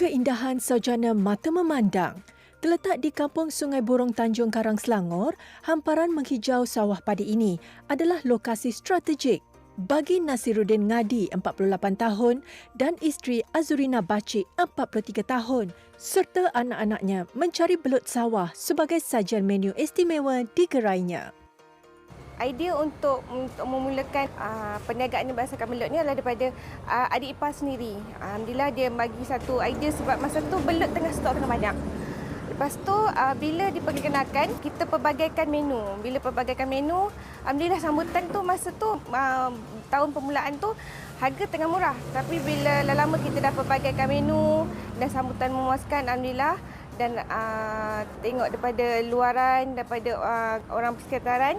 Keindahan saujana mata memandang. Terletak di kampung Sungai Burong Tanjung Karang, Selangor, hamparan menghijau sawah padi ini adalah lokasi strategik bagi Nasiruddin Ngadi, 48 tahun dan isteri Azurina Bacik, 43 tahun serta anak-anaknya mencari belut sawah sebagai sajian menu istimewa di gerainya. Idea untuk memulakan perniagaan ini berdasarkan belut ni adalah daripada adik ipar sendiri. Alhamdulillah dia bagi satu idea sebab masa tu belut tengah stok tengah banyak. Lepas tu bila diperkenalkan, kita pelbagaikan menu. Bila pelbagaikan menu, alhamdulillah sambutan tu masa tu tahun permulaan tu harga tengah murah. Tapi bila lama kita dah pelbagaikan menu dan sambutan memuaskan, alhamdulillah. Dan tengok daripada luaran, daripada orang persekitaran,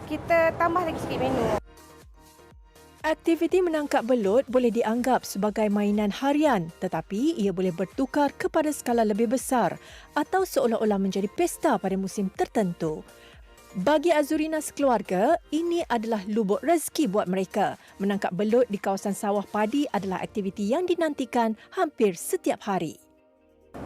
kita tambah lagi sikit menu. Aktiviti menangkap belut boleh dianggap sebagai mainan harian, tetapi ia boleh bertukar kepada skala lebih besar atau seolah-olah menjadi pesta pada musim tertentu. Bagi Azurina sekeluarga, ini adalah lubuk rezeki buat mereka. Menangkap belut di kawasan sawah padi adalah aktiviti yang dinantikan hampir setiap hari.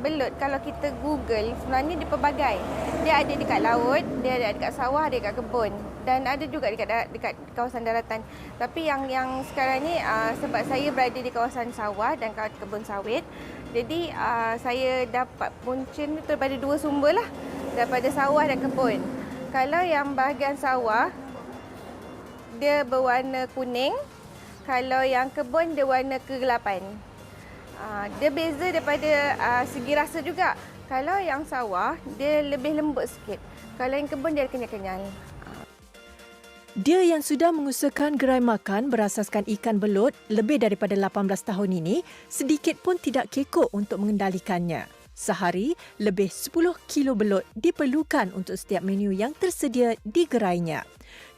Belut kalau kita Google sebenarnya dia pelbagai. Dia ada dekat laut, dia ada dekat sawah, ada dekat kebun dan ada juga dekat kawasan daratan. Tapi yang sekarang ni sebab saya berada di kawasan sawah dan kebun sawit, jadi saya dapat punca ni daripada dua sumber lah, daripada sawah dan kebun. Kalau yang bahagian sawah dia berwarna kuning, kalau yang kebun dia warna kegelapan. Dia beza daripada segi rasa juga. Kalau yang sawah, dia lebih lembut sikit. Kalau yang kebun, dia kenyal-kenyal. Dia yang sudah mengusahakan gerai makan berasaskan ikan belut lebih daripada 18 tahun ini, sedikit pun tidak kekok untuk mengendalikannya. Sehari, lebih 10 kilo belut diperlukan untuk setiap menu yang tersedia di gerainya.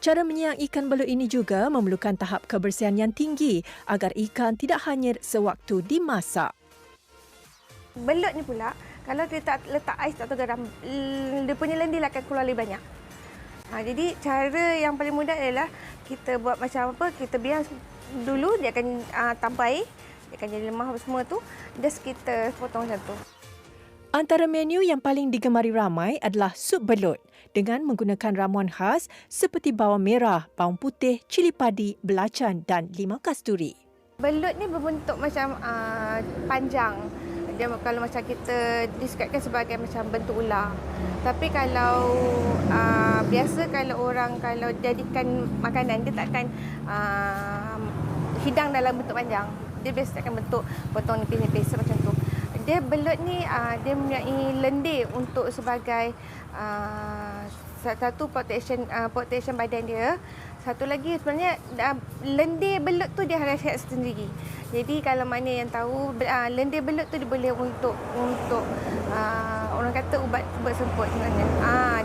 Cara menyiang ikan belut ini juga memerlukan tahap kebersihan yang tinggi agar ikan tidak hanyir sewaktu dimasak. Belut ni pula, kalau kita letak ais atau garam, dia punya lendir akan keluar lebih banyak. Jadi cara yang paling mudah adalah kita buat macam apa, kita biar dulu dia akan tanpa air, dia akan jadi lemah semua tu, just kita potong macam tu. Antara menu yang paling digemari ramai adalah sup belut dengan menggunakan ramuan khas seperti bawang merah, bawang putih, cili padi, belacan dan limau kasturi. Belut ni berbentuk macam panjang. Dia kalau macam kita describekan sebagai macam bentuk ular. Tapi kalau biasa kalau orang kalau jadikan makanan, dia takkan hidang dalam bentuk panjang. Dia biasa takkan bentuk potong nipis-nipis macam tu. Dia belut ni dia mempunyai lendir untuk sebagai satu protection badan dia. Satu lagi sebenarnya lendir belut tu dia ada khasiat sendiri. Jadi kalau mana yang tahu lendir belut tu dia boleh untuk orang kata ubat semput sebenarnya.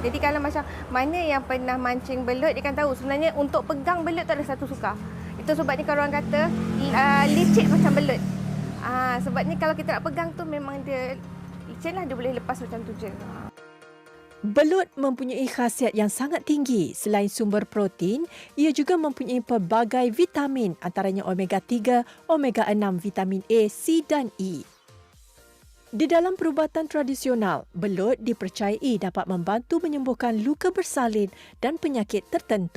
Jadi kalau macam mana yang pernah mancing belut dia kan tahu sebenarnya untuk pegang belut tu ada satu sukar. Itu sebabnya kalau orang kata licik macam belut. Sebabnya kalau kita nak pegang tu memang dia licin lah, dia boleh lepas macam tu je. Belut mempunyai khasiat yang sangat tinggi. Selain sumber protein, ia juga mempunyai pelbagai vitamin antaranya omega 3, omega 6, vitamin A, C dan E. Di dalam perubatan tradisional, belut dipercayai dapat membantu menyembuhkan luka bersalin dan penyakit tertentu.